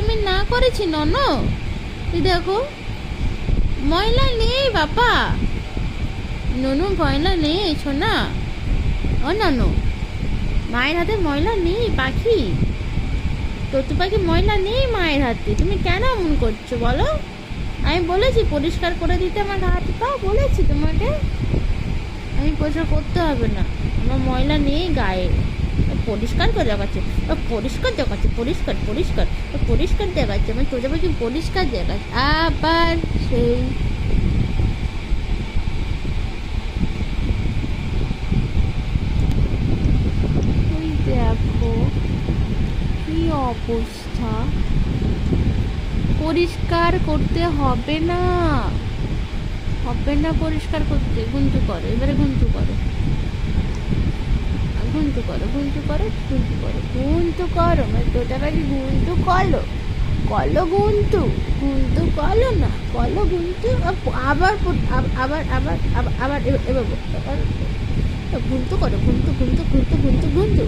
আমি না করেছি ননো। এই দেখো ময়লা নেই বাবা, ননু ময়লা নেই সোনা। ও ননু, মায়ের হাতে ময়লা নেই পাখি, ততু পাখি ময়লা নেই মায়ের হাতে। তুমি কেন এমন করছো বলো? আমি বলেছি পরিষ্কার করে দিতে আমার হাত পা, বলেছি তোমাকে আমি পরিষ্কার করতে হবে না, আমার ময়লা নেই গায়ে। পরিষ্কার করে দেখাচ্ছে, পরিষ্কার দেখাচ্ছে, পরিষ্কার পরিষ্কার পরিষ্কার দেখাচ্ছে, আমার তোজা পাখি পরিষ্কার দেখাচ্ছে। আবার সেই ওই দেখো কি অবস্থা। পরিষ্কার করতে হবে না, হবে না পরিষ্কার করতে। গুনতু করো, এবারে গুনতু করো, গুনতু করো, গুনতু করো, গুনতু করো, গুনতু করো, মানে তোটা পাখি গুনতু করো, কলো গুনতু, গুনতু করো না, কলো গুনতু। আবার আবার আবার আবার আবার এবার গুনতু করো, গুনতু গুনতু গুনতু গুনতু গুনতু।